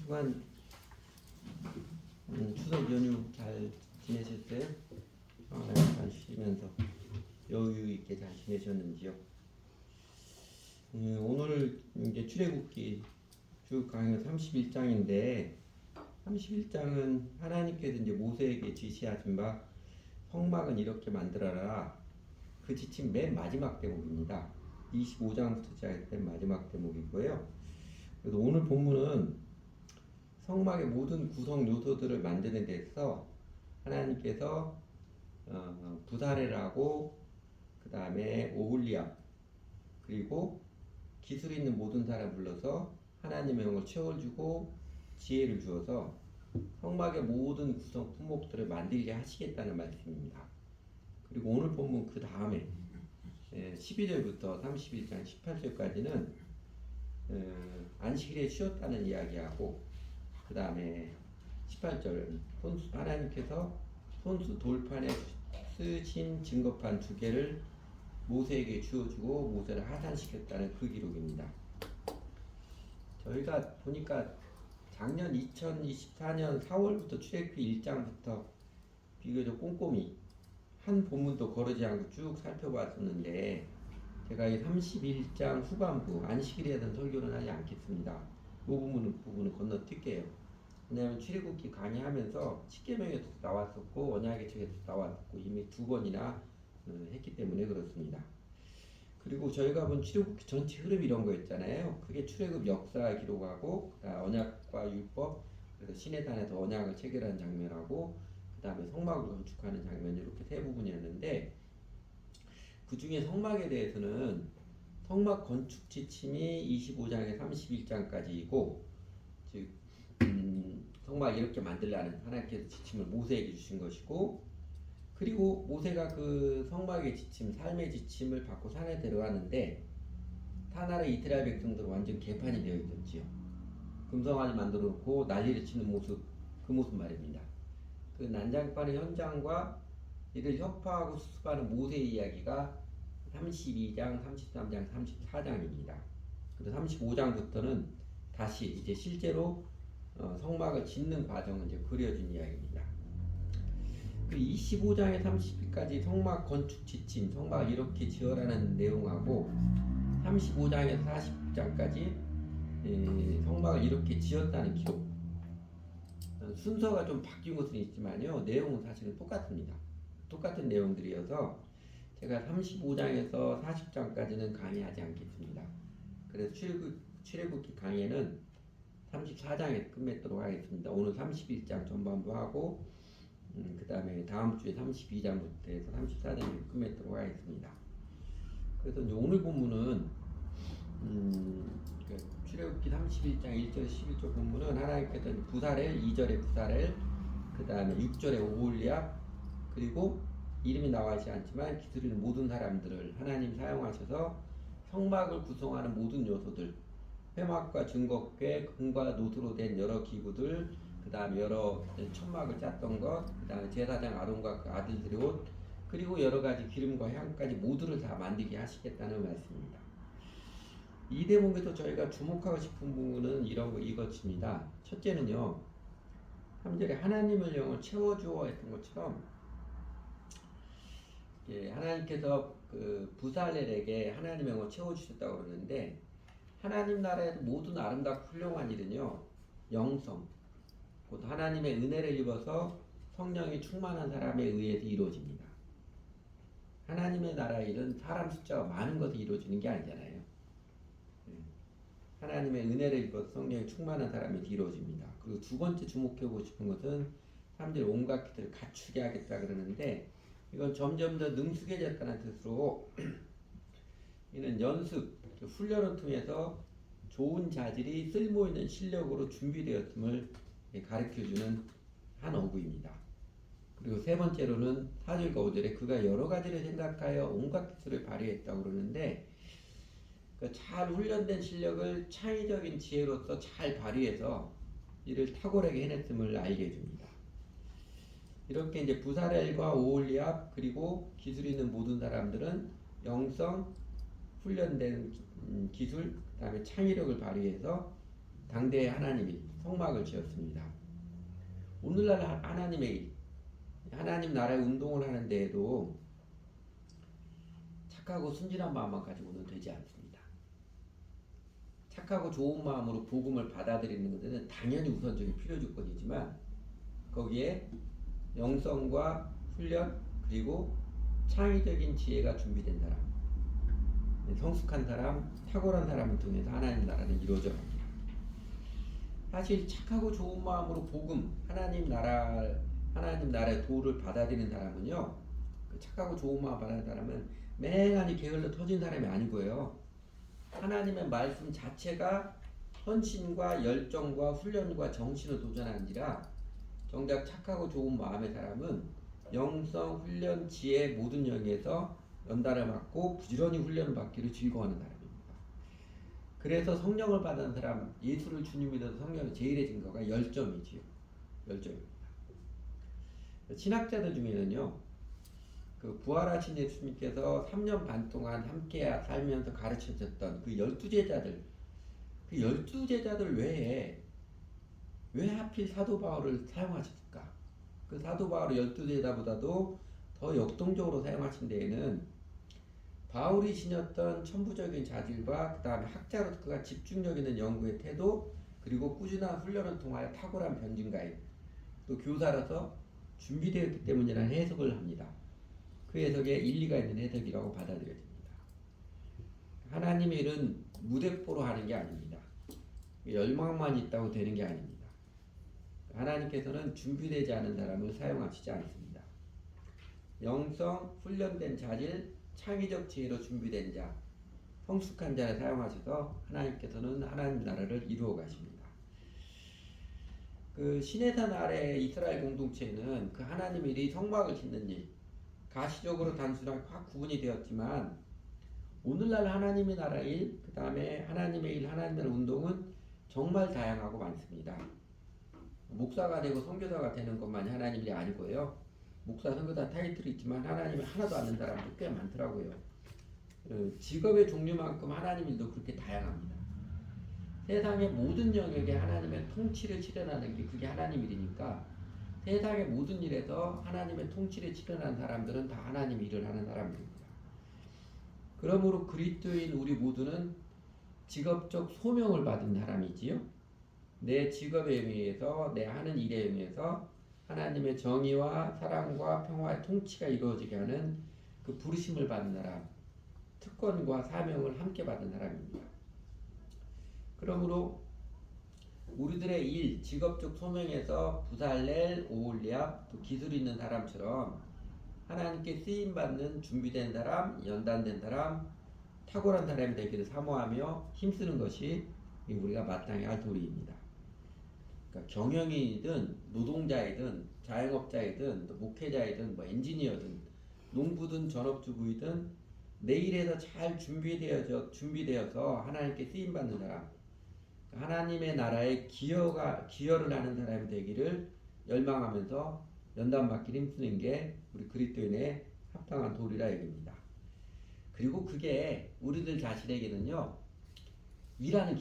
그동안 추석 연휴 잘 지내셨어요? 잘 쉬면서 여유 있게 잘 지내셨는지요? 오늘 이제 출애굽기 쭉 강의 31장인데 31장은 하나님께서 이제 모세에게 지시하신 바 성막은 이렇게 만들어라. 그 지침 맨 마지막 대목입니다. 25장부터 시작해서 맨 마지막 대목이고요. 그래서 오늘 본문은 성막의 모든 구성 요소들을 만드는 데서 하나님께서 부사렐하고 그 다음에 오홀리압 그리고 기술 있는 모든 사람 불러서 하나님의 영을 채워주고 지혜를 주어서 성막의 모든 구성 품목들을 만들게 하시겠다는 말씀입니다. 그리고 오늘 본문 그 다음에 12절부터 31장 18절까지는 안식일에 쉬었다는 이야기하고 그 다음에 18절 하나님께서 손수 돌판에 쓰신 증거판 2개를 모세에게 주어주고 모세를 하산시켰다는 그 기록입니다. 저희가 보니까 작년 2024년 4월부터 출애굽기 1장부터 비교적 꼼꼼히 한 본문도 거르지 않고 쭉 살펴봤었는데 제가 이 31장 후반부 안식일에 대한 설교는 하지 않겠습니다. 이 부분은 건너뛸게요. 왜냐하면 출애굽기 강의하면서 십계명에도 나왔었고 언약의 책에도 나왔었고 이미 2번이나 했기 때문에 그렇습니다. 그리고 저희가 본 출애굽기 전체 흐름 이런 거였잖아요. 그게 출애굽 역사 기록하고 언약과 율법, 그래서 시내산에서 언약을 체결한 장면하고 그 다음에 성막을 건축하는 장면 이렇게 세 부분이었는데 그 중에 성막에 대해서는 성막 건축 지침이 25장에 31장까지이고 즉 성막 이렇게 만들라는 하나님께서 지침을 모세에게 주신 것이고 그리고 모세가 그 성막의 지침, 삶의 지침을 받고 산에 들어갔는데 타나르 이스라엘 백성들은 완전 개판이 되어 있었지요. 금송아지 만들어 놓고 난리를 치는 모습, 그 모습 말입니다. 그 난장판의 현장과 이를 협파하고 수습하는 모세의 이야기가 32장, 33장, 34장입니다. 그래서 35장부터는 다시 이제 실제로 성막을 짓는 과정을 이제 그려준 이야기입니다. 그 25장에 30일까지 성막 건축 지침, 성막을 이렇게 지어라는 내용하고 35장에서 40장까지 성막을 이렇게 지었다는 기록. 순서가 좀 바뀐 것은 있지만요. 내용은 사실은 똑같습니다. 똑같은 내용들이어서 제가 35장에서 40장까지는 강의하지 않겠습니다. 그래서 출애굽기 강의는 34장에 끝맺도록 하겠습니다. 오늘 31장 전반부 하고 그 다음에 다음 주에 32장부터 해서 34장에 끝맺도록 하겠습니다. 그래서 이제 오늘 본문은 출애굽기 31장 1절 11절 본문은 하나님께서 부사렐 2절에 부사렐 그 다음에 6절에 오홀리압 그리고 이름이 나와있지 않지만 기술있는 모든 사람들을 하나님 사용하셔서 성막을 구성하는 모든 요소들 회막과 증거궤 금과 노트로 된 여러 기구들 그 다음에 여러 천막을 짰던 것 그 다음에 제사장 아론과 그 아들들의 옷 그리고 여러 가지 기름과 향까지 모두를 다 만들게 하시겠다는 말씀입니다. 이 대목에서 저희가 주목하고 싶은 부분은 이것입니다. 첫째는요 3절에 하나님의 영을 채워주어 했던 것처럼 하나님께서 그 부살렐에게 하나님의 영을 채워주셨다고 그러는데 하나님 나라의 모든 아름답고 훌륭한 일은요 영성 곧 하나님의 은혜를 입어서 성령이 충만한 사람에 의해서 이루어집니다. 하나님의 나라의 일은 사람 숫자가 많은 것에 이루어지는 게 아니잖아요. 하나님의 은혜를 입어서 성령이 충만한 사람이 이루어집니다. 그리고 두 번째 주목해보고 싶은 것은 사람들이 온갖 기들을 갖추게 하겠다 그러는데 이건 점점 더 능숙해졌다는 뜻으로 이는 연습, 훈련을 통해서 좋은 자질이 쓸모있는 실력으로 준비되었음을 가르쳐주는 한 어구입니다. 그리고 세 번째로는 4절과 5절에 그가 여러 가지를 생각하여 온갖 기술을 발휘했다고 그러는데 잘 훈련된 실력을 창의적인 지혜로서 잘 발휘해서 이를 탁월하게 해냈음을 알게 해줍니다. 이렇게 이제 부사렐과 오홀리압 그리고 기술 있는 모든 사람들은 영성, 훈련된 기술, 그 다음에 창의력을 발휘해서 당대의 하나님이 성막을 지었습니다. 오늘날 하나님의 일, 하나님 나라의 운동을 하는 데에도 착하고 순진한 마음만 가지고는 되지 않습니다. 착하고 좋은 마음으로 복음을 받아들이는 것은 당연히 우선적인 필요 조건이지만 거기에 영성과 훈련 그리고 창의적인 지혜가 준비된 사람, 성숙한 사람, 탁월한 사람을 통해서 하나님 나라는 이루어져 갑니다. 사실 착하고 좋은 마음으로 복음, 하나님 나라의 도를 받아들이는 사람은요, 그 착하고 좋은 마음 받는 사람은 맹하니 게을러 터진 사람이 아니고요. 하나님의 말씀 자체가 헌신과 열정과 훈련과 정신을 도전하는지라 정작 착하고 좋은 마음의 사람은 영성, 훈련, 지혜 모든 영역에서 연단을 받고 부지런히 훈련을 받기를 즐거워하는 사람입니다. 그래서 성령을 받은 사람, 예수를 주님 믿어서 성령이 제일의 증거가 열정이지요. 열정입니다. 신학자들 중에는요, 그 부활하신 예수님께서 3년 반 동안 함께 살면서 가르쳐줬던 그 12제자들, 그 12제자들 외에 왜 하필 사도 바울을 사용하셨을까? 그 사도 바울을 12제자보다도 더 역동적으로 사용하신 데에는 바울이 지녔던 천부적인 자질과 그 다음에 학자로서 그가 집중력 있는 연구의 태도 그리고 꾸준한 훈련을 통하여 탁월한 변증가임 또 교사로서 준비되었기 때문이라는 해석을 합니다. 그 해석에 일리가 있는 해석이라고 받아들여집니다. 하나님의 일은 무대포로 하는 게 아닙니다. 열망만 있다고 되는 게 아닙니다. 하나님께서는 준비되지 않은 사람을 사용하시지 않습니다. 영성, 훈련된 자질, 창의적 지혜로 준비된 자, 성숙한 자를 사용하셔서 하나님께서는 하나님 나라를 이루어 가십니다. 그 시내산 아래 이스라엘 공동체는 그 하나님의 일이 성막을 짓는 일, 가시적으로 단순하게 확 구분이 되었지만 오늘날 하나님의 나라 일, 그 다음에 하나님의 일, 하나님의 운동은 정말 다양하고 많습니다. 목사가 되고 선교사가 되는 것만이 하나님 일이 아니고요. 목사, 선교사 타이틀이 있지만 하나님을 하나도 아는 사람도 꽤 많더라고요. 직업의 종류만큼 하나님 일도 그렇게 다양합니다. 세상의 모든 영역에 하나님의 통치를 실현하는 게 그게 하나님 일이니까 세상의 모든 일에서 하나님의 통치를 실현하는 사람들은 다 하나님 일을 하는 사람들입니다. 그러므로 그리스도인 우리 모두는 직업적 소명을 받은 사람이지요. 내 직업에 의해서 내 하는 일에 의해서 하나님의 정의와 사랑과 평화의 통치가 이루어지게 하는 그 부르심을 받는 사람, 특권과 사명을 함께 받은 사람입니다. 그러므로 우리들의 일, 직업적 소명에서 부살렐, 오홀리압, 또 기술 있는 사람처럼 하나님께 쓰임받는 준비된 사람, 연단된 사람, 탁월한 사람이 되기를 사모하며 힘쓰는 것이 우리가 마땅히 할 도리입니다. 그러니까 경영인이든 노동자이든 자영업자이든 또 목회자이든 뭐 엔지니어든 농부든 전업주부이든 내 일에서 잘 준비되어서 하나님께 쓰임받는 사람, 하나님의 나라에 기여를 하는 사람이 되기를 열망하면서 연단받기를 힘쓰는 게 우리 그리스도인의 합당한 도리라 얘기입니다. 그리고 그게 우리들 자신에게는요, 일하는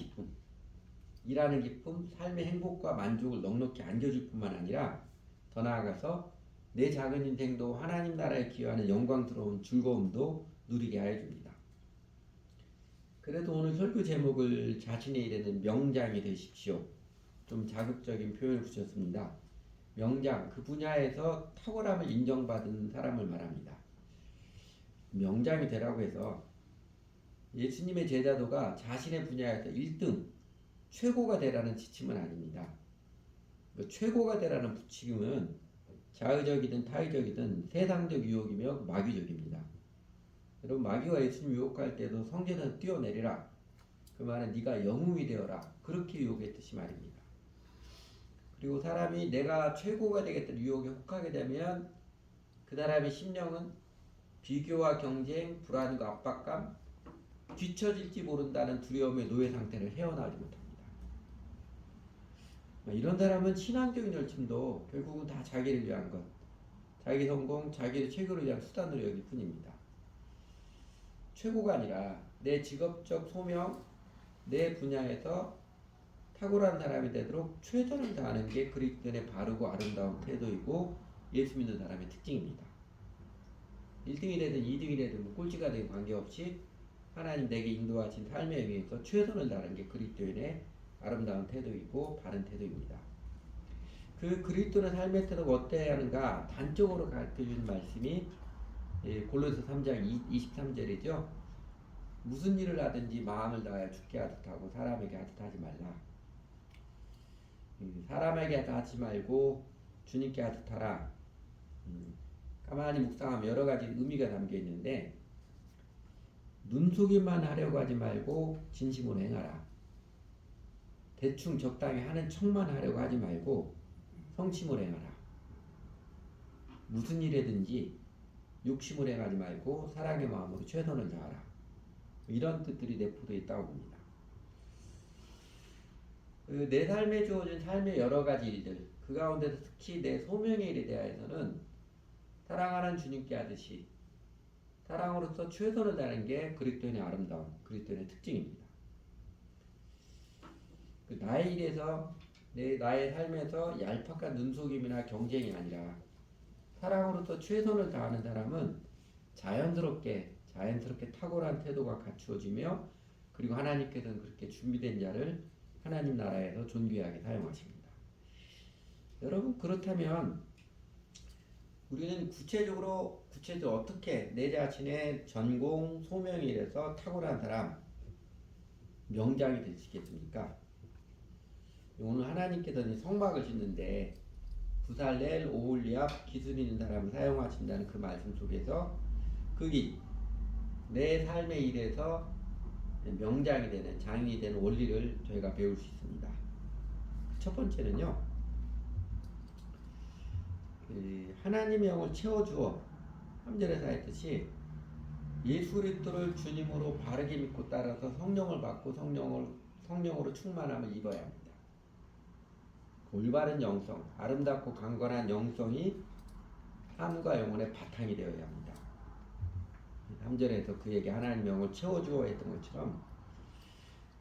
기쁨, 삶의 행복과 만족을 넉넉히 안겨줄 뿐만 아니라 더 나아가서 내 작은 인생도 하나님 나라에 기여하는 영광스러운 즐거움도 누리게 하여 줍니다. 그래도 오늘 설교 제목을 자신의 일에는 명장이 되십시오. 좀 자극적인 표현을 붙였습니다. 명장, 그 분야에서 탁월함을 인정받은 사람을 말합니다. 명장이 되라고 해서 예수님의 제자도가 자신의 분야에서 1등, 최고가 되라는 지침은 아닙니다. 그 최고가 되라는 부침은 자의적이든 타의적이든 세상적 유혹이며 마귀적입니다. 여러분, 마귀가 예수님 유혹할 때도 성전에서 뛰어내리라. 그 말은 네가 영웅이 되어라. 그렇게 유혹했듯이 말입니다. 그리고 사람이 내가 최고가 되겠다는 유혹에 혹하게 되면 그 사람의 심령은 비교와 경쟁, 불안과 압박감, 뒤처질지 모른다는 두려움의 노예 상태를 헤어나오지 못합니다. 이런 사람은 신앙적인 열심도 결국은 다 자기를 위한 것, 자기 성공, 자기의 최고를 위한 수단으로 여길 뿐입니다. 최고가 아니라 내 직업적 소명, 내 분야에서 탁월한 사람이 되도록 최선을 다하는 게 그리스도인의 바르고 아름다운 태도이고 예수 믿는 사람의 특징입니다. 1등이 되든 2등이 되든 뭐 꼴찌가 되든 관계없이 하나님 내게 인도하신 삶에 의해서 최선을 다하는 게 그리스도인의 아름다운 태도이고 바른 태도입니다. 그 그리스도의 삶의 태도가 어때야 하는가 단적으로 가르쳐주는 말씀이 골로새 3장 23절이죠. 무슨 일을 하든지 마음을 다하여 주께 하듯 하고 사람에게 하듯 하지 말라. 사람에게 하지 말고 주님께 하듯 하라. 가만히 묵상하면 여러 가지 의미가 담겨 있는데 눈속임만 하려고 하지 말고 진심으로 행하라. 대충 적당히 하는 척만 하려고 하지 말고 성심으로 행하라. 무슨 일이든지 욕심을 행하지 말고 사랑의 마음으로 최선을 다하라. 이런 뜻들이 내포되어 있다고 봅니다. 내 삶에 주어진 삶의 여러 가지 일들, 그 가운데서 특히 내 소명의 일에 대하여서는 사랑하는 주님께 하듯이 사랑으로서 최선을 다하는 게 그리스도인의 아름다움, 그리스도인의 특징입니다. 나의 일에서 나의 삶에서 얄팍한 눈속임이나 경쟁이 아니라 사랑으로서 최선을 다하는 사람은 자연스럽게 탁월한 태도가 갖추어지며 그리고 하나님께서는 그렇게 준비된 자를 하나님 나라에서 존귀하게 사용하십니다. 여러분 그렇다면 우리는 구체적으로 어떻게 내 자신의 전공 소명에 이래서 탁월한 사람 명장이 될 수 있겠습니까? 오늘 하나님께서는 성막을 짓는데 부살렐, 오홀리압, 기술 있는 사람을 사용하신다는 그 말씀 속에서 그기 내 삶의 일에서 명장이 되는 장인이 되는 원리를 저희가 배울 수 있습니다. 첫 번째는요, 하나님의 영을 채워주어 3절에서 했듯이 예수 그리스도를 주님으로 바르게 믿고 따라서 성령을 받고 성령으로 충만함을 입어야 합니다. 올바른 영성, 아름답고 강건한 영성이 삶과 영혼의 바탕이 되어야 합니다. 3절에서 그에게 하나님의 영을 채워주어 했던 것처럼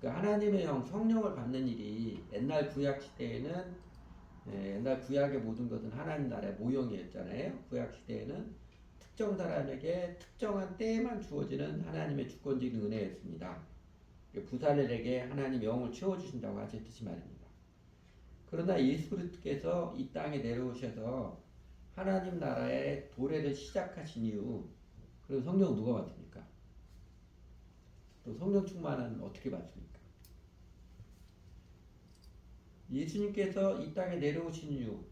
그 하나님의 영, 성령을 받는 일이 옛날 구약 시대에는 옛날 구약의 모든 것은 하나님 나라의 모형이었잖아요. 구약 시대에는 특정 사람에게 특정한 때에만 주어지는 하나님의 주권적인 은혜였습니다. 부살렐에게 하나님 영을 채워주신다고 하셨듯이 말입니다. 그러나 예수 그리스도께서 이 땅에 내려오셔서 하나님 나라의 도래를 시작하신 이후 그럼 성령 누가 받습니까? 또 성령 충만은 어떻게 받습니까? 예수님께서 이 땅에 내려오신 이후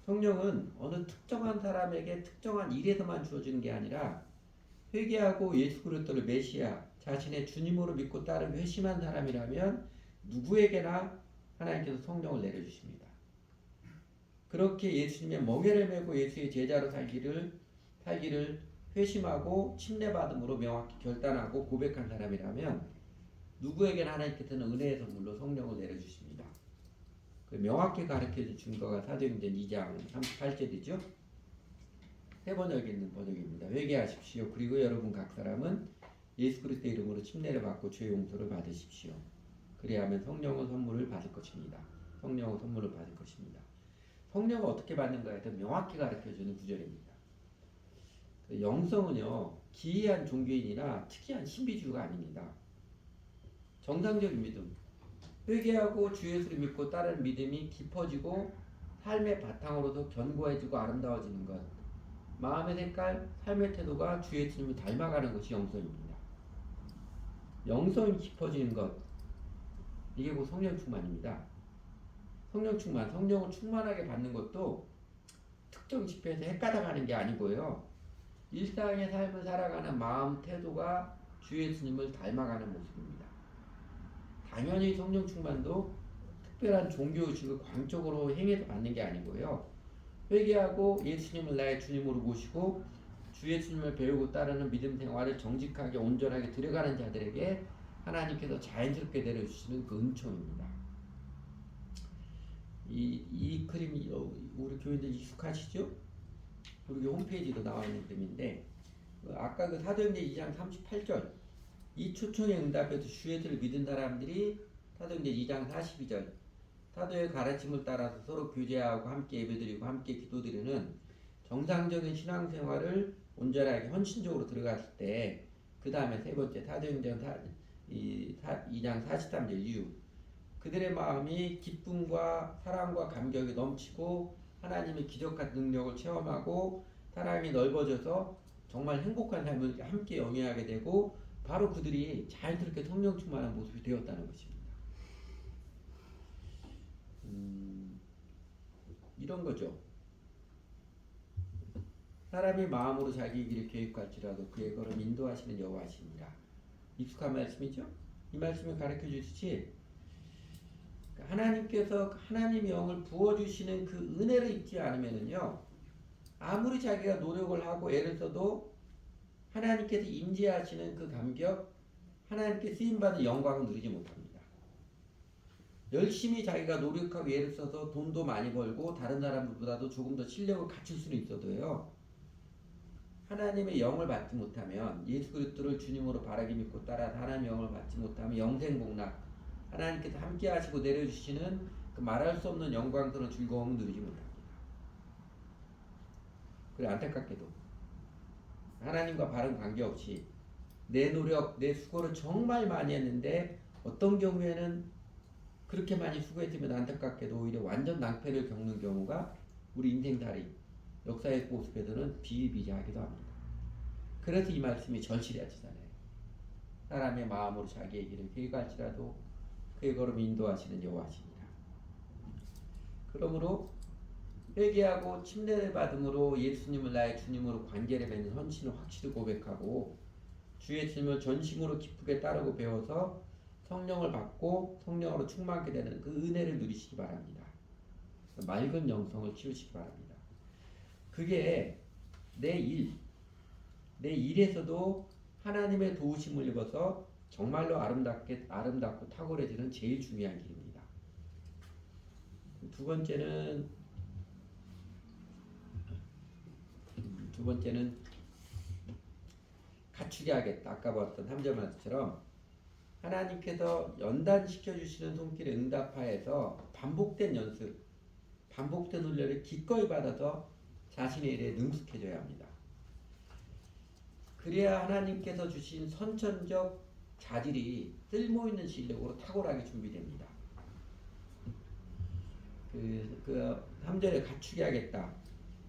성령은 어느 특정한 사람에게 특정한 일에서만 주어지는 게 아니라 회개하고 예수 그리스도를 메시아 자신의 주님으로 믿고 따르고 회심한 사람이라면 누구에게나 하나님께서 성령을 내려주십니다. 그렇게 예수님의 멍에를 메고 예수의 제자로 살기를 회심하고 침례받음으로 명확히 결단하고 고백한 사람이라면 누구에게나 하나님께서는 은혜의 선물로 성령을 내려주십니다. 명확히 가르쳐준 증거가 사도행전 2장 38절이죠. 세 번역에 있는 번역입니다. 회개하십시오. 그리고 여러분 각 사람은 예수 그리스도의 이름으로 침례를 받고 죄 용서를 받으십시오. 그래야 하면 성령의 선물을 받을 것입니다. 성령의 선물을 받을 것입니다. 성령을 어떻게 받는가에 대해 명확히 가르쳐주는 구절입니다. 영성은요 기이한 종교인이나 특이한 신비주의가 아닙니다. 정상적인 믿음, 회개하고 주 예수를 믿고 따르는 믿음이 깊어지고 삶의 바탕으로서 견고해지고 아름다워지는 것, 마음의 색깔, 삶의 태도가 주 예수님을 닮아가는 것이 영성입니다. 영성이 깊어지는 것, 이게 곧 성령 충만입니다. 성령 충만, 성령을 충만하게 받는 것도 특정 집회에서 헷가닥하는 게 아니고요. 일상의 삶을 살아가는 마음, 태도가 주 예수님을 닮아가는 모습입니다. 당연히 성령 충만도 특별한 종교의식을 광적으로 행해서 받는 게 아니고요. 회개하고 예수님을 나의 주님으로 모시고 주 예수님을 배우고 따르는 믿음 생활을 정직하게 온전하게 들여가는 자들에게 하나님께서 자연스럽게 내려주시는 그 은총입니다. 이 그림이 우리 교인들 익숙하시죠? 우리 홈페이지도 나와 있는 그림인데 아까 그 사도행전 2장 38절 이 초청에 응답해서 주 예수를 믿은 사람들이 사도행전 2장 42절. 사도의 가르침을 따라서 서로 교제하고 함께 예배드리고 함께 기도드리는 정상적인 신앙생활을 온전하게 헌신적으로 들어갔을 때, 그 다음에 세 번째 사도행전 2장 43절 이유. 그들의 마음이 기쁨과 사랑과 감격이 넘치고 하나님의 기적과 능력을 체험하고 사랑이 넓어져서 정말 행복한 삶을 함께 영위하게 되고, 바로 그들이 자연스럽게 성령 충만한 모습이 되었다는 것입니다. 이런 거죠. 사람이 마음으로 자기 길을 계획할지라도 그의 걸음 인도하시는 여호와시니라. 익숙한 말씀이죠. 이 말씀을 가르쳐 주시지, 하나님께서 하나님의 영을 부어주시는 그 은혜를 입지 않으면은요, 아무리 자기가 노력을 하고 애를 써도 하나님께서 임재하시는 그 감격, 하나님께 쓰임받은 영광을 누리지 못합니다. 열심히 자기가 노력하고 애를 써서 돈도 많이 벌고 다른 사람들보다도 조금 더 실력을 갖출 수는 있어도요, 하나님의 영을 받지 못하면, 예수 그리스도를 주님으로 바라기 믿고 따라 하나님의 영을 받지 못하면 영생복락, 하나님께서 함께 하시고 내려주시는 그 말할 수 없는 영광스러운 즐거움을 누리지 못합니다. 그래, 안타깝게도 하나님과 바른 관계없이 내 노력, 내 수고를 정말 많이 했는데 어떤 경우에는 그렇게 많이 수고했지만 안타깝게도 오히려 완전 낭패를 겪는 경우가 우리 인생살이 역사의 모습에서는 비일비재하기도 합니다. 그래서 이 말씀이 절실해지잖아요. 사람의 마음으로 자기의 길을 계획할지라도 그의 걸음 인도하시는 여호와시니라. 그러므로 회개하고 침례를 받음으로 예수님을 나의 주님으로 관계를 맺는 헌신을 확실히 고백하고 주의 주님을 전심으로 기쁘게 따르고 배워서 성령을 받고 성령으로 충만하게 되는 그 은혜를 누리시기 바랍니다. 맑은 영성을 키우시기 바랍니다. 그게 내 일에서도 하나님의 도우심을 입어서 정말로 아름답고 탁월해지는 제일 중요한 길입니다. 두 번째는 갖추게 하겠다. 아까 봤던 3절 말씀처럼 하나님께서 연단시켜 주시는 손길에 응답하여서 반복된 연습, 반복된 훈련을 기꺼이 받아서 자신의 일에 능숙해져야 합니다. 그래야 하나님께서 주신 선천적 자질이 쓸모있는 실력으로 탁월하게 준비됩니다. 그 3절에 갖추게 하겠다.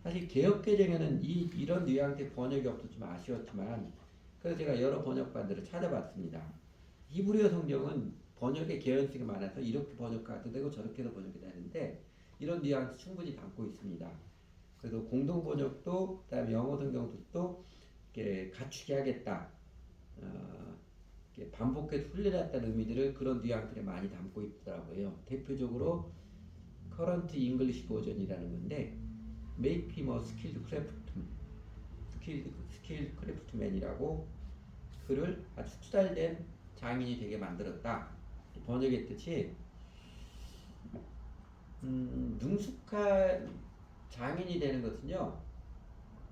사실 개역개정에는 이런 뉘앙스의 번역이 없어서 좀 아쉬웠지만, 그래서 제가 여러 번역반들을 찾아봤습니다. 히브리어 성경은 번역의 개연성이 많아서 이렇게 번역해도 되고 저렇게도 번역이 되는데 이런 뉘앙스 충분히 담고 있습니다. 그래서 공동 번역도, 그다음에 영어 성경도 또 이렇게 갖추게 하겠다, 이렇게 반복해서 훈련했다는 의미들을 그런 뉘앙스를 많이 담고 있더라고요. 대표적으로 커런트 잉글리시 버전이라는 건데 make him a skilled craftsman이라고, 그를 아주 숙달된 장인이 되게 만들었다. 번역의 뜻이 능숙한 장인이 되는 것은요,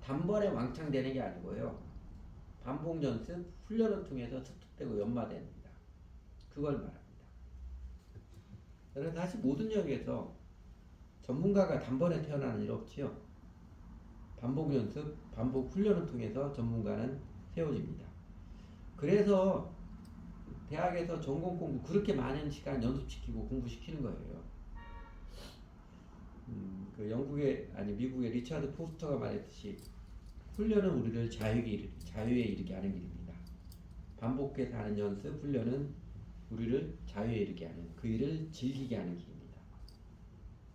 단번에 왕창 되는 게 아니고요, 반복 연습, 훈련을 통해서 습득되고 연마됩니다. 그걸 말합니다. 그래서 사실 모든 영역에서 전문가가 단번에 태어나는 일 없지요. 반복 연습, 반복 훈련을 통해서 전문가는 세워집니다. 그래서 대학에서 전공 공부 그렇게 많은 시간 연습시키고 공부시키는 거예요. 그 미국의 리차드 포스터가 말했듯이 훈련은 우리를 자유에 이르게 하는 길입니다. 반복해서 하는 연습, 훈련은 우리를 자유에 이르게 하는, 그 일을 즐기게 하는 길입니다.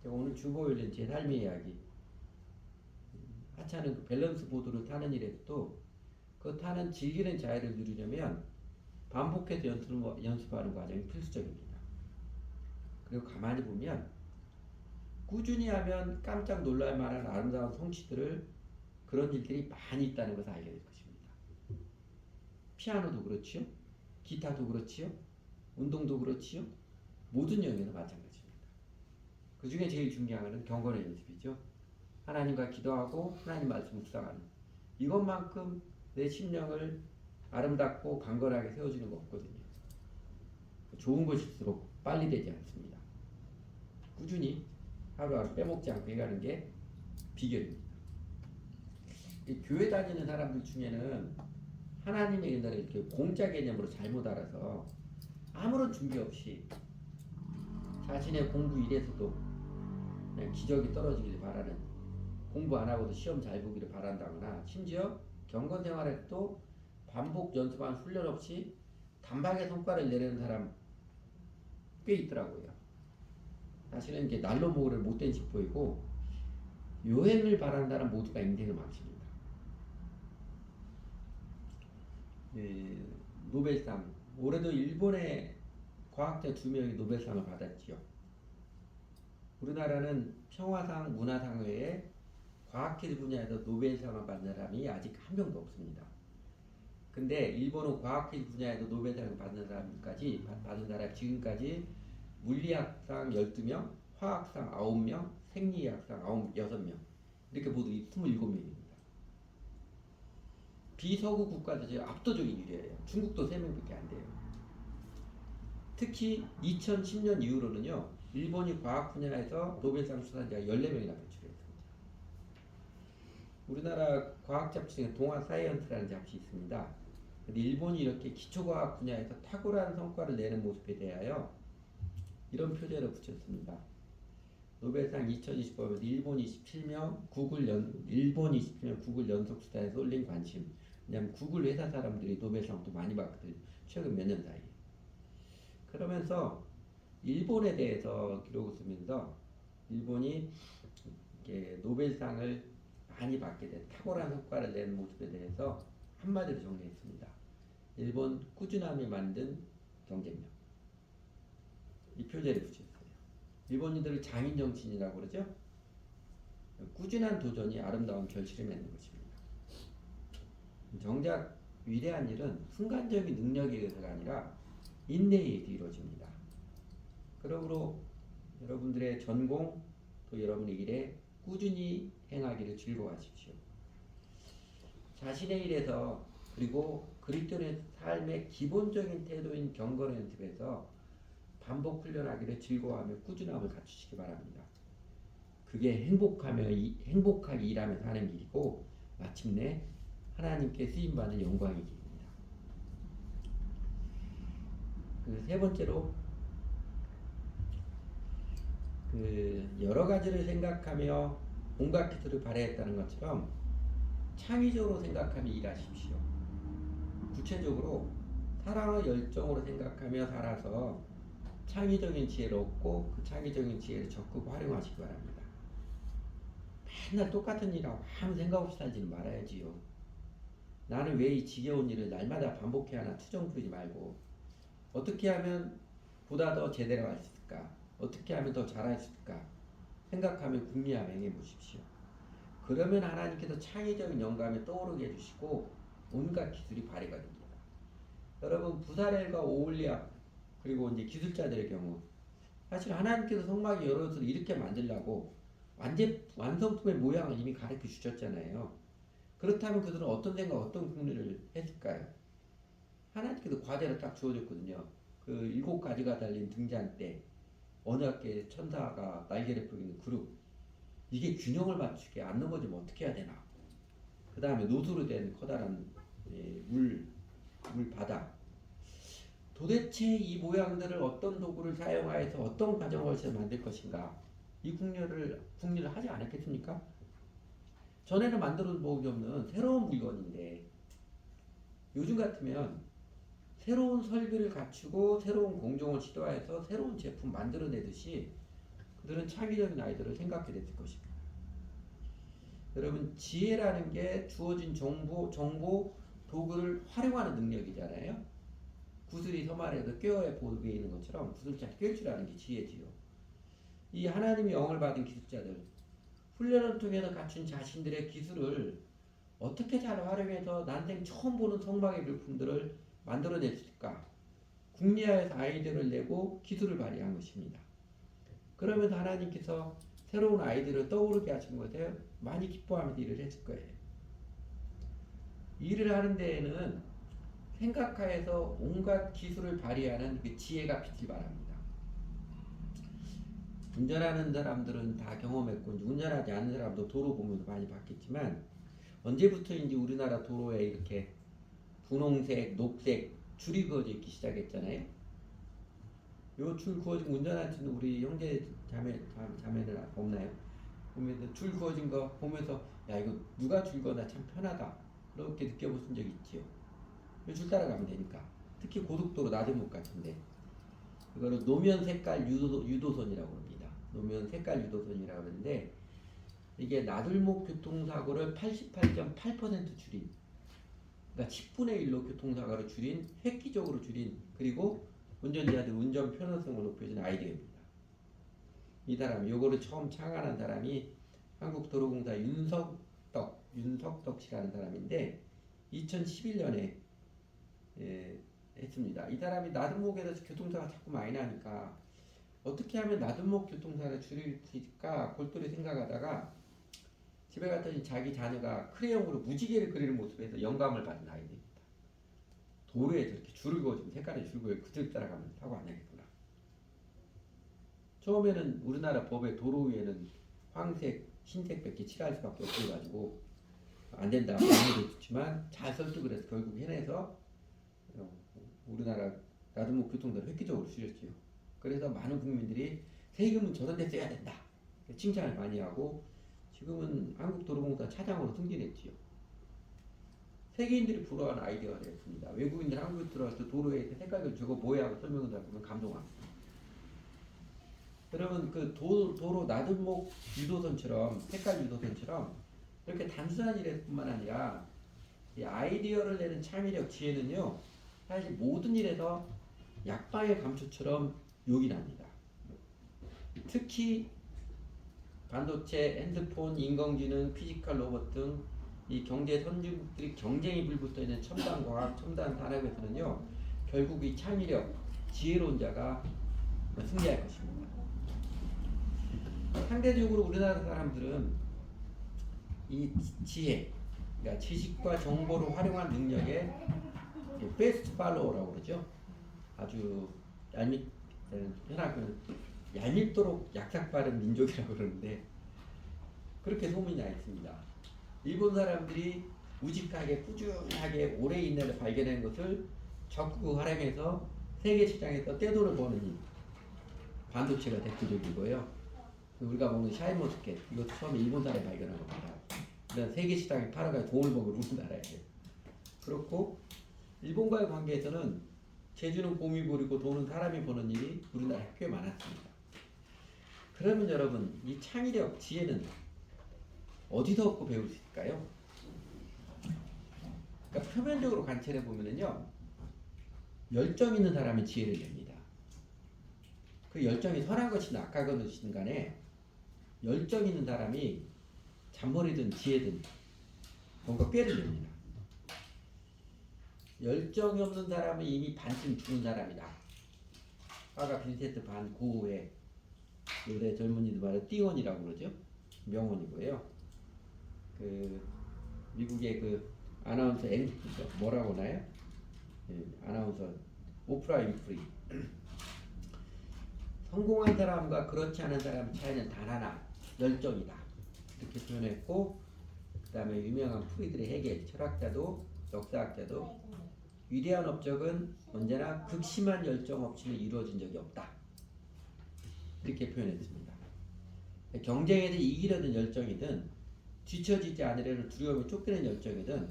제가 오늘 주보일은 제 삶의 이야기, 하찮은 그 밸런스 보드를 타는 일에도 그 타는 즐기는 자유를 누리려면 반복해서 연습하는 과정이 필수적입니다. 그리고 가만히 보면 꾸준히 하면 깜짝 놀랄 만한 아름다운 성취들을, 그런 일들이 많이 있다는 것을 알게 될 것입니다. 피아노도 그렇지요, 기타도 그렇지요, 운동도 그렇지요, 모든 영역에서 마찬가지입니다. 그 중에 제일 중요한 것은 경건의 연습이죠. 하나님과 기도하고 하나님 말씀 묵상하는, 이것만큼 내 심령을 아름답고 강건하게 세워주는 거 없거든요. 좋은 것일수록 빨리 되지 않습니다. 꾸준히 하루하루 빼먹지 않고 해가는 게 비결입니다. 이 교회 다니는 사람들 중에는 하나님의 은혜를 이렇게 공짜 개념으로 잘못 알아서 아무런 준비 없이 자신의 공부 일에서도 그냥 기적이 떨어지길 바라는, 공부 안 하고도 시험 잘 보기를 바란다거나, 심지어 경건 생활에도 반복 연습한 훈련 없이 단박에 성과를 내려는 사람 꽤 있더라고요. 사실은 이게 날로 먹으를 못된 짚보이고, 요행을 바라는 사람 모두가 인생을 망칩니다. 노벨상, 올해도 일본의 과학자 2명이 노벨상을 받았지요. 우리나라는 평화상, 문화상 외에 과학기술 분야에서 노벨상을 받는 사람이 아직 한 명도 없습니다. 근데 일본은 과학기술 분야에서 노벨상을 받는 사람이 지금까지 물리학상 12명, 화학상 9명, 생리학상 6명, 이렇게 모두 27명입니다. 비서구 국가들 압도적인 유리예요. 중국도 3명밖에 안 돼요. 특히 2010년 이후로는요, 일본이 과학 분야에서 노벨상 수상자가 14명이나 배출했습니다. 우리나라 과학 잡지 중에 동아사이언스라는 잡지 있습니다. 근데 일본이 이렇게 기초과학 분야에서 탁월한 성과를 내는 모습에 대하여 이런 표제를 붙였습니다. 노벨상 2020번에서 일본 27명 구글 연속 수상에 쏠린 관심. 왜냐하면 구글 회사 사람들이 노벨상도 많이 받거든요. 최근 몇 년 사이에. 그러면서 일본에 대해서 기록을 쓰면서 일본이 이렇게 노벨상을 많이 받게 된 탁월한 성과를 내는 모습에 대해서 한마디로 정리했습니다. 일본 꾸준함이 만든 경쟁력. 이 표제를 붙였어요. 일본인들을 장인 정신이라고 그러죠. 꾸준한 도전이 아름다운 결실을 맺는 것입니다. 정작 위대한 일은 순간적인 능력에 의해서가 아니라 인내에 의해 이루어집니다. 그러므로 여러분들의 전공, 또 여러분의 일에 꾸준히 행하기를 즐거워하십시오. 자신의 일에서, 그리고 그리스도인의 삶의 기본적인 태도인 경건 연습에서 반복 훈련하기를 즐거워하며 꾸준함을 갖추시기 바랍니다. 그게 행복하게 일하면서 하는 일이고, 마침내 하나님께 쓰임받는 영광의 길입니다. 세 번째로, 여러 가지를 생각하며 온갖 기술을 발휘했다는 것처럼 창의적으로 생각하며 일하십시오. 구체적으로 사랑과 열정으로 생각하며 살아서 창의적인 지혜를 얻고 그 창의적인 지혜를 적극 활용하시기 바랍니다. 맨날 똑같은 일하고 아무 생각 없이 살지는 말아야지요. 나는 왜 이 지겨운 일을 날마다 반복해야 하나 투정 부리지 말고, 어떻게 하면 보다 더 제대로 할 수 있을까? 어떻게 하면 더 잘할 수 있을까? 생각하며 궁리하며 행해보십시오. 그러면 하나님께서 창의적인 영감이 떠오르게 해주시고 온갖 기술이 발휘가 됩니다. 여러분, 부사렐과 오올리아 그리고 이제 기술자들의 경우, 사실 하나님께서 성막의 여러 것을 이렇게 만들라고 완성품의 모양을 이미 가르쳐 주셨잖아요. 그렇다면 그들은 어떤 생각, 어떤 궁리를 했을까요? 하나님께서 과제를 딱 주어줬거든요. 그 7가지가 달린 등잔대, 언약궤 천사가 날개를 펴고 있는 그룹, 이게 균형을 맞추게 안 넘어지면 어떻게 해야 되나? 그 다음에 노수로 된 커다란 물 바다. 도대체 이 모양들을 어떤 도구를 사용하여서 어떤 과정을 만들 것인가? 이 궁리를 하지 않았겠습니까? 전에는 만들어 본 적이 없는 새로운 물건인데, 요즘 같으면 새로운 설비를 갖추고 새로운 공정을 시도해서 새로운 제품 만들어내듯이 그들은 창의적인 아이디어를 생각해 냈을 것입니다. 여러분, 지혜라는 게 주어진 정보, 도구를 활용하는 능력이잖아요. 구슬이 섬안에서 꿰어야 보드에 있는 것처럼 구슬 잘 꿰을 줄 아는 게 지혜지요. 이 하나님의 영을 받은 기술자들, 훈련을 통해서 갖춘 자신들의 기술을 어떻게 잘 활용해서 난생 처음 보는 성막의 물품들을 만들어냈을까? 궁리하여서 아이디어를 내고 기술을 발휘한 것입니다. 그러면서 하나님께서 새로운 아이디어를 떠오르게 하신 것에 많이 기뻐하면서 일을 했을 거예요. 일을 하는 데에는 생각하에서 온갖 기술을 발휘하는 그 지혜가 빛을 발합니다. 운전하는 사람들은 다 경험했고 이제 운전하지 않는 사람도 도로 보면서 많이 봤겠지만 언제부터인지 우리나라 도로에 이렇게 분홍색, 녹색 줄이 그어져 있기 시작했잖아요. 요 줄 그어진 운전하시는 우리 형제 자매는 없나요? 보면서 줄 그어진 거 보면서 야 이거 누가 줄 거나 참 편하다 이렇게 느껴보신 적 있지요? 줄 따라가면 되니까. 특히 고속도로 나들목 같은데 이거를 노면 색깔 유도선이라고 합니다. 노면 색깔 유도선이라고 하는데 이게 나들목 교통사고를 88.8% 줄인, 그러니까 10분의 1로 교통사고를 줄인, 획기적으로 줄인, 그리고 운전자들 운전 편의성을 높여준 아이디어입니다. 이 사람 요거를 처음 창안한 사람이 한국도로공사 윤석덕 씨라는 사람인데 2011년에 했습니다. 이 사람이 나들목에서 교통사가 자꾸 많이 나니까 어떻게 하면 나들목 교통사를 줄일 수 있을까 골똘히 생각하다가 집에 갔더니 자기 자녀가 크레용으로 무지개를 그리는 모습에서 영감을 받은 아이들입니다. 도로에 저렇게 줄을 그어주면 색깔의 줄 그어 그들 따라가면 사고 안 나겠구나. 처음에는 우리나라 법에 도로 위에는 황색, 흰색밖에 칠할 수밖에 없어가지고 안 된다 말도 듣지만 잘 설득을 해서 결국 해내서 우리나라 나들목 교통도를 획기적으로 줄였지요. 그래서 많은 국민들이 세금은 저런 데 써야 된다 칭찬을 많이 하고 지금은 한국도로공사 차장으로 승진했지요. 세계인들이 부러워하는 아이디어가 되었습니다. 외국인들 한국에 들어와서 도로에 색깔을 저거 뭐야 하고 설명을 하면 감동합니다. 그러면 그 도로 나들목 유도선처럼 색깔 유도선처럼 이렇게 단순한 일뿐만 아니라 이 아이디어를 내는 창의력 지혜는요 사실 모든 일에서 약방의 감초처럼 요긴합니다. 특히 반도체, 핸드폰, 인공지능, 피지컬 로봇 등 이 경제 선진국들이 경쟁이 불붙어 있는 첨단 과학, 첨단 산업에서는요 결국 이 창의력, 지혜로운 자가 승리할 것입니다. 상대적으로 우리나라 사람들은 이 지혜, 그러니까 지식과 정보를 활용한 능력에 베스트 팔로워라고 그러죠. 아주 얄밉도록 약삭빠른 민족이라고 그러는데 그렇게 소문이 나 있습니다. 일본 사람들이 우직하게 꾸준하게 오래 인내를 발견한 것을 적극 활용해서 세계 시장에서 떼돈을 버는 이 반도체가 대표적이고요. 우리가 먹는 샤인머스켓 이것도 처음에 일본 사람이 발견한 겁니다. 그다음 세계 시장에 팔아가 돈을 버는 우리나라예요. 그렇고 일본과의 관계에서는 재주는 곰이 부리고 돈은 사람이 버는 일이 우리나라에 꽤 많았습니다. 그러면 여러분 이 창의력, 지혜는 어디서 얻고 배울 수 있을까요? 그러니까 표면적으로 관찰해 보면은요 열정 있는 사람이 지혜를 냅니다. 그 열정이 선한 것이든 악한 것이든 간에 열정 있는 사람이 잔머리든 지혜든 뭔가 꾀를 냅니다. 열정이 없는 사람은 이미 반쯤 죽은 사람이다. 아까 빈센트 반 고흐의 요새 젊은이들 말해 띄원이라고 그러죠. 명언이고요. 그 미국의 그 아나운서 뭐라고 하나요? 아나운서 오프라 윈프리. 성공한 사람과 그렇지 않은 사람 차이는 단 하나, 열정이다. 이렇게 표현했고, 그 다음에 유명한 프리드리 헤겔 철학자도 역사학자도 위대한 업적은 언제나 극심한 열정 없이는 이루어진 적이 없다. 이렇게 표현했습니다. 경쟁에서 이기려는 열정이든 뒤처지지 않으려는 두려움에 쫓기는 열정이든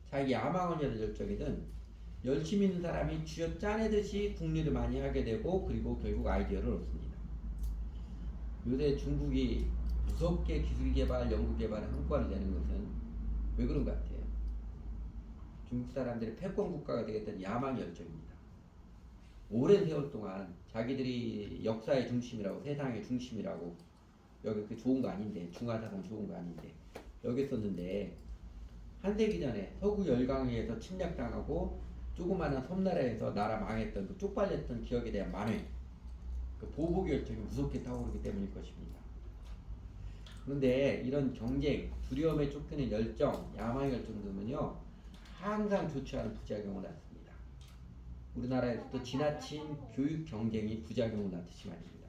자기 야망을 위한 열정이든 열심히 있는 사람이 쥐어 짜내듯이 국리를 많이 하게 되고 그리고 결국 아이디어를 얻습니다. 요새 중국이 무섭게 기술개발, 연구개발에 성과를 내는 것은 왜 그런 것 같아요? 중국 사람들이 패권 국가가 되겠다는 야망 열정입니다. 오랜 세월 동안 자기들이 역사의 중심이라고 세상의 중심이라고 여기 그 좋은 거 아닌데 중화사상 좋은 거 아닌데 여기 썼는데 한 세기 전에 서구 열강에 의해서 침략당하고 조그마한 섬나라에서 나라 망했던 그 쪽팔렸던 기억에 대한 만회 그 보복 열정이 무섭게 타오르기 때문일 것입니다. 그런데 이런 경쟁, 두려움에 쫓기는 열정, 야망 열정 등은요 항상 좋지 않은 부작용을 낳습니다. 우리나라에서도 지나친 교육 경쟁이 부작용을 낳듯이 말입니다.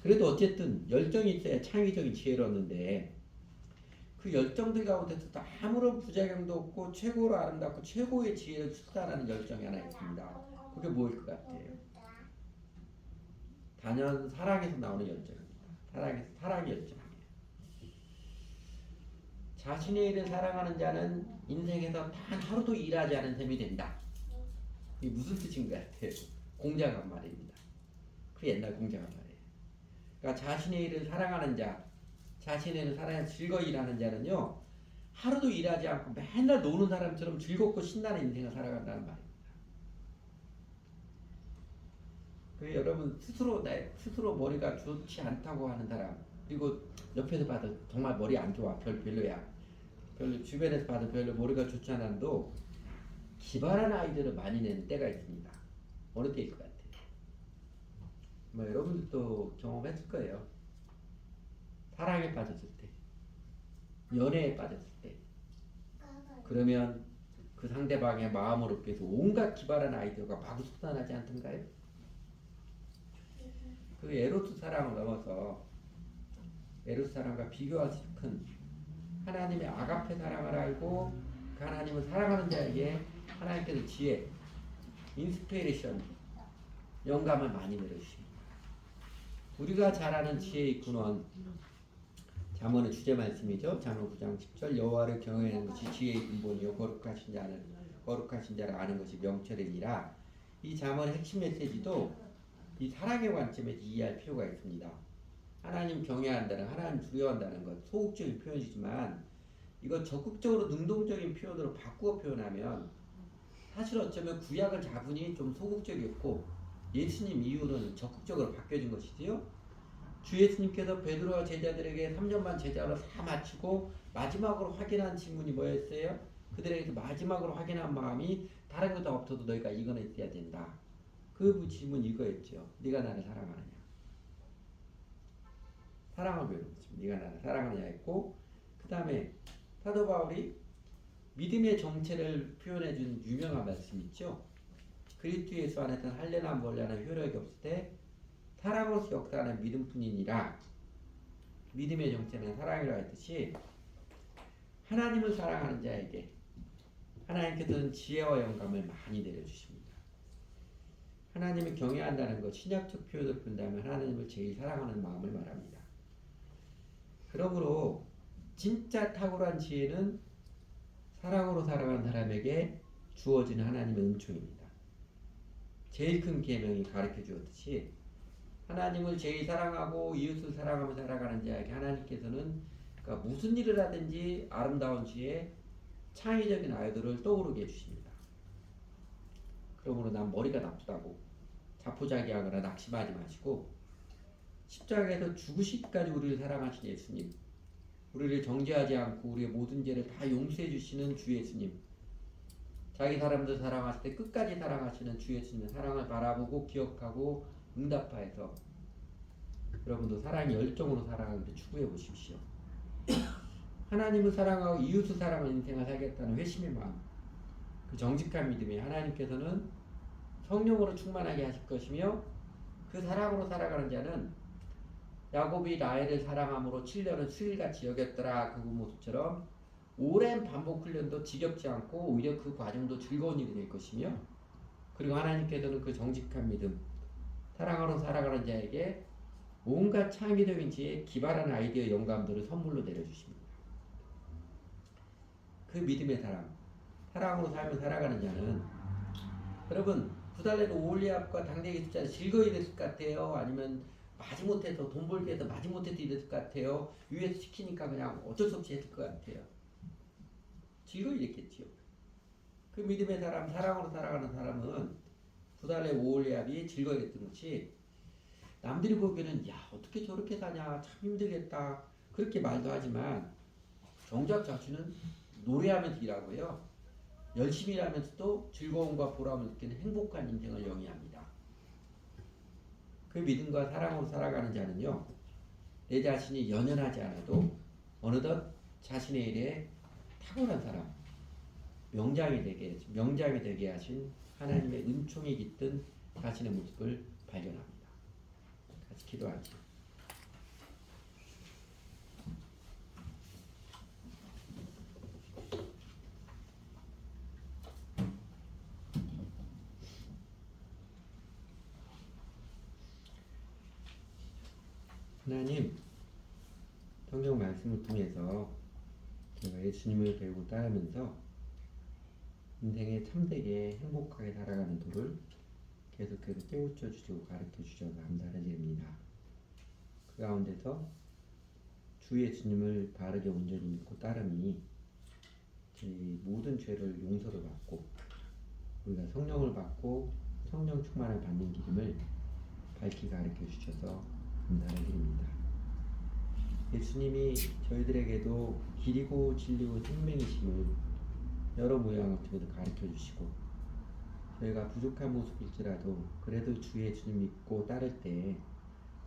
그래도 어쨌든 열정이 있어야 창의적인 지혜를 얻는데 그 열정들 가운데서도 아무런 부작용도 없고 최고로 아름답고 최고의 지혜를 출산하는 열정이 하나 있습니다. 그게 뭐일 것 같아요? 단연 사랑에서 나오는 열정입니다. 사랑의 열정이에요. 자신의 일을 사랑하는 자는 인생에서 단 하루도 일하지 않은 셈이 된다. 이게 무슨 뜻인 것 같아요? 공자간 말입니다. 그 옛날 공자간 말이에요. 그러니까 자신의 일을 사랑하는 자, 자신의 일을 사랑해 즐거이 일하는 자는요, 하루도 일하지 않고 맨날 노는 사람처럼 즐겁고 신나는 인생을 살아간다는 말입니다. 그 여러분 스스로 머리가 좋지 않다고 하는 사람, 그리고 옆에서 봐도 정말 머리 안 좋아, 별로야. 별로 주변에서 봐도 별로 머리가 좋지 않아도 기발한 아이디어를 많이 내는 때가 있습니다. 어느 때일 것 같아요? 뭐 여러분들도 경험했을 거예요. 사랑에 빠졌을 때, 연애에 빠졌을 때, 그러면 그 상대방의 마음을 얻기 위해서 온갖 기발한 아이디어가 마구 쏟아나지 않던가요? 그 에로스 사랑을 넘어서 에로스 사랑과 비교할 수 큰 하나님의 아가페 사랑을 알고 그 하나님을 사랑하는 자에게 하나님께서 지혜, 인스피레이션, 영감을 많이 내려주십니다. 우리가 잘 아는 지혜의 근원, 잠언의 주제 말씀이죠. 잠언 9장 10절 여호와를 경외하는 것이 지혜의 근본이요 거룩하신 자를 아는 것이 명철이니라. 이 잠언의 핵심 메시지도 이 사랑의 관점에서 이해할 필요가 있습니다. 하나님 경외한다는, 하나님 두려워한다는 것, 소극적인 표현이지만 이거 적극적으로 능동적인 표현으로 바꾸어 표현하면 사실 어쩌면 구약을 잡으니 좀 소극적이었고 예수님 이후로는 적극적으로 바뀌어진 것이지요. 주 예수님께서 베드로와 제자들에게 3년만 제자로 다 마치고 마지막으로 확인한 질문이 뭐였어요? 그들에게서 마지막으로 확인한 마음이 다른 것도 없어도 너희가 이거는 있어야 된다. 그 질문 이거였죠. 네가 나를 사랑하느냐? 사랑을 배우는 네가 나를 사랑하느냐 했고, 그 다음에 사도 바울이 믿음의 정체를 표현해준 유명한 말씀 있죠. 그리스도 예수 안에서는 할례나 멀례나 효력이 없을 때 사랑으로서 역사하는 믿음뿐이니라. 믿음의 정체는 사랑이라 했듯이 하나님을 사랑하는 자에게 하나님께서는 지혜와 영감을 많이 내려주십니다. 하나님을 경외한다는 것, 신약적 표현을 본다면 하나님을 제일 사랑하는 마음을 말합니다. 그러므로 진짜 탁월한 지혜는 사랑으로 살아가는 사람에게 주어지는 하나님의 은총입니다. 제일 큰 계명이 가르쳐 주었듯이 하나님을 제일 사랑하고 이웃을 사랑하며 살아가는 자에게 하나님께서는 그러니까 무슨 일을 하든지 아름다운 지혜, 창의적인 아이디어를 떠오르게 해주십니다. 그러므로 난 머리가 나쁘다고 자포자기하거나 낙심하지 마시고 십자가에서 죽으시기까지 우리를 사랑하신 예수님, 우리를 정죄하지 않고 우리의 모든 죄를 다 용서해 주시는 주 예수님, 자기 사람들 사랑하실 때 끝까지 사랑하시는 주 예수님의 사랑을 바라보고 기억하고 응답하여서 여러분도 사랑의 열정으로 살아가기를 추구해 보십시오. 하나님을 사랑하고 이웃을 사랑하는 인생을 살겠다는 회심의 마음, 그 정직한 믿음이 하나님께서는 성령으로 충만하게 하실 것이며 그 사랑으로 살아가는 자는 야곱이 라헬을 사랑함으로 7년을 수일같이 여겼더라 그 모습처럼 오랜 반복 훈련도 지겹지 않고 오히려 그 과정도 즐거운 일이 될 것이며 그리고 하나님께서는 그 정직한 믿음, 사랑으로 살아가는 자에게 온갖 창의적인 지혜, 기발한 아이디어, 영감들을 선물로 내려주십니다. 그 믿음의 사랑으로 살며 살아가는 자는 여러분 구달레는 오홀리압과 당대기 숫자를 즐거이 됐을 것 같아요? 아니면 마지못해서 돈 벌기 위해서 마지못해서 이랬을 것 같아요? 위에서 시키니까 그냥 어쩔 수 없이 했을 것 같아요? 즐거이 됐겠지요. 그 믿음의 사람, 사랑으로 살아가는 사람은 구달레 오홀리압이 즐거이 됐던 것이 남들이 보기에는 야 어떻게 저렇게 사냐 참 힘들겠다 그렇게 말도 하지만 정작 자신은 노래하면서 일하고요. 열심히 일하면서도 즐거움과 보람을 느끼는 행복한 인생을 영위합니다. 그 믿음과 사랑으로 살아가는 자는요. 내 자신이 연연하지 않아도 어느덧 자신의 일에 탁월한 사람, 명장이 되게 하신 하나님의 은총이 깃든 자신의 모습을 발견합니다. 같이 기도하죠. 하나님, 성경 말씀을 통해서 제가 예수님을 배우고 따르면서 인생에 참되게 행복하게 살아가는 도를 계속해서 깨우쳐 주시고 가르쳐 주셔서 감사를 드립니다. 그 가운데서 주 예수님을 바르게 온전히 믿고 따름이 저희 모든 죄를 용서를 받고 우리가 성령을 받고 성령 충만을 받는 기름을 밝히 가르쳐 주셔서 감사를 드립니다. 예수님이 저희들에게도 길이고 진리고 생명이심을 여러 모양을 통해서 가르쳐 주시고 저희가 부족한 모습일지라도 그래도 주 예수님 믿고 따를 때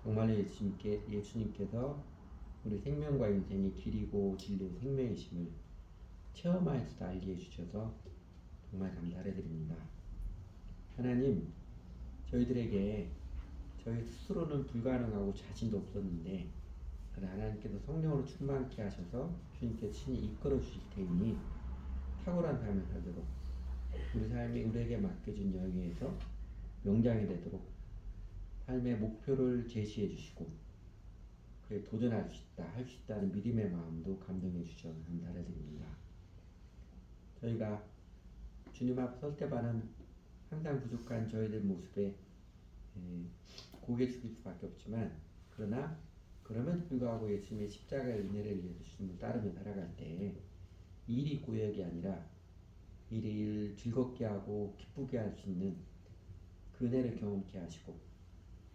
정말로 예수님께서 우리 생명과 인생의 길이고 진리고 생명이심을 체험하여서 알게 해주셔서 정말 감사를 드립니다. 하나님, 저희들에게 저희 스스로는 불가능하고 자신도 없었는데 하나님께서 성령으로 충만케 하셔서 주님께서 친히 이끌어 주실 테니 탁월한 삶을 살도록 우리 삶이 우리에게 맡겨진 여행에서 명장이 되도록 삶의 목표를 제시해 주시고 그에 도전할 수 있다, 할 수 있다는 믿음의 마음도 감동해 주셔서 감사를 드립니다. 저희가 주님 앞 설 때만은 항상 부족한 저희들 모습에 고개 숙일 수밖에 없지만 그러나 그럼에도 불구하고 예수님의 십자가의 은혜를 위해서 주님을 따르며 살아갈 때 일이 고역이 아니라 일을 즐겁게 하고 기쁘게 할 수 있는 그 은혜를 경험케 하시고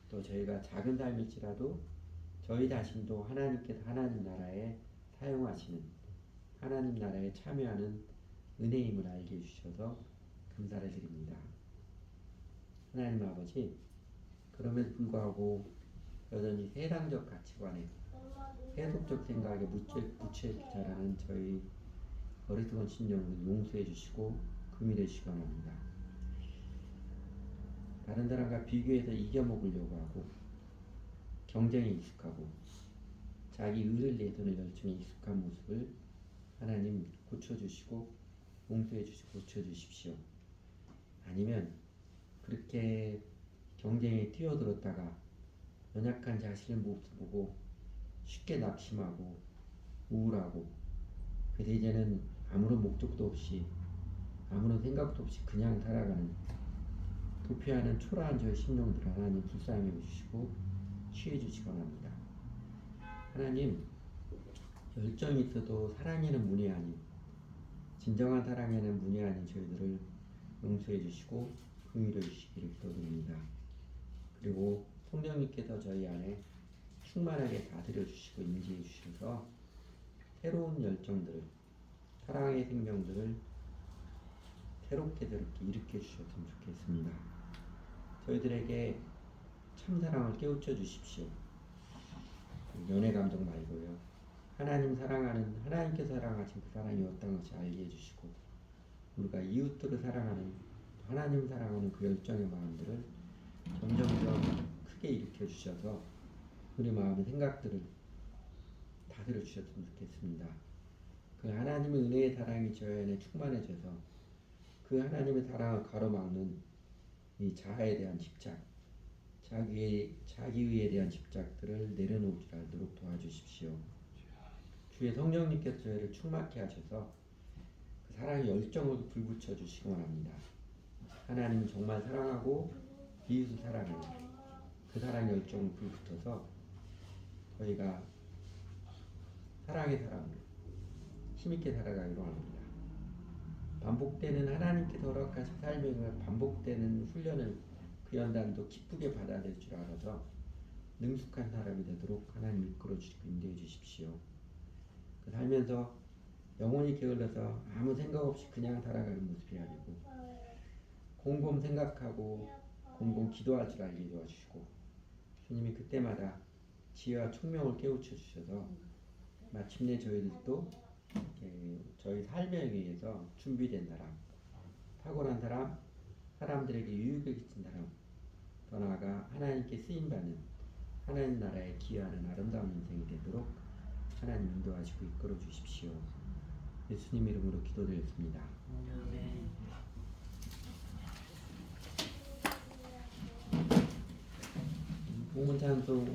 또 저희가 작은 삶일지라도 저희 자신도 하나님께서 하나님 나라에 사용하시는 하나님 나라에 참여하는 은혜임을 알게 해주셔서 감사를 드립니다. 하나님 아버지, 그럼에도 불구하고 여전히 세상적 가치관에 세속적 생각에 묻혀 자라는 저희 어리석은 심령을 용서해 주시고 금일해 주시기 바랍니다. 다른 사람과 비교해서 이겨먹으려고 하고 경쟁에 익숙하고 자기 의를 내세우는 열정에 익숙한 모습을 하나님 고쳐주시고 용서해 주시고 고쳐주십시오. 아니면 그렇게 경쟁에 뛰어들었다가 연약한 자신의 모습 보고 쉽게 낙심하고 우울하고 그래서 이제는 아무런 목적도 없이 아무런 생각도 없이 그냥 살아가는 도피하는 초라한 저의 심령들 하나님 불쌍히 여주시고 취해 주시기 바랍니다. 하나님, 열정이 있어도 사랑에는 문이 아닌 진정한 사랑에는 문이 아닌 저희들을 용서해 주시고 긍휼해 주시기를 기도드립니다. 그리고 성령님께서 저희 안에 충만하게 다스려 주시고 임재해 주셔서 새로운 열정들을 사랑의 생명들을 새롭게 일으켜 주셨으면 좋겠습니다. 저희들에게 참사랑을 깨우쳐 주십시오. 연애 감정 말고요. 하나님 사랑하는 하나님께서 사랑하신 그 사랑이 어떤 것이 알게 해주시고 우리가 이웃들을 사랑하는 하나님 사랑하는 그 열정의 마음들을 점점점 크게 일으켜 주셔서 우리 마음의 생각들을 다스려 주셨으면 좋겠습니다. 그 하나님의 은혜의 사랑이 저희 안에 충만해져서 그 하나님의 사랑을 가로막는 이 자아에 대한 집착, 자기의에 대한 집착들을 내려놓지 않도록 도와주십시오. 주의 성령님께서 저희를 충만케 하셔서 그 사랑의 열정을 불붙여 주시기 원합니다. 하나님은 정말 사랑하고 이웃을 사랑해요. 그 사랑의 열정을 불붙어서 저희가 사랑의 사람으로 힘있게 살아가기로 합니다. 반복되는 하나님께서 허락하신 삶의 반복되는 훈련을 그 연단도 기쁘게 받아들일 줄 알아서 능숙한 사람이 되도록 하나님 이끌어 주시고 인도해 주십시오. 그 살면서 영혼이 게을러서 아무 생각 없이 그냥 살아가는 모습이 아니고 곰곰 생각하고 곰곰 기도할 줄 알게 도와주시고 주님이 그때마다 지혜와 총명을 깨우쳐 주셔서 마침내 저희들도 저희 삶에 의해서 준비된 사람, 탁월한 사람, 사람들에게 유익을 끼친다라. 더 나아가 하나님께 쓰임받는 하나님 나라에 기여하는 아름다운 인생이 되도록 하나님 인도하시고 이끌어 주십시오. 예수님 이름으로 기도드렸습니다. 부문 찬송은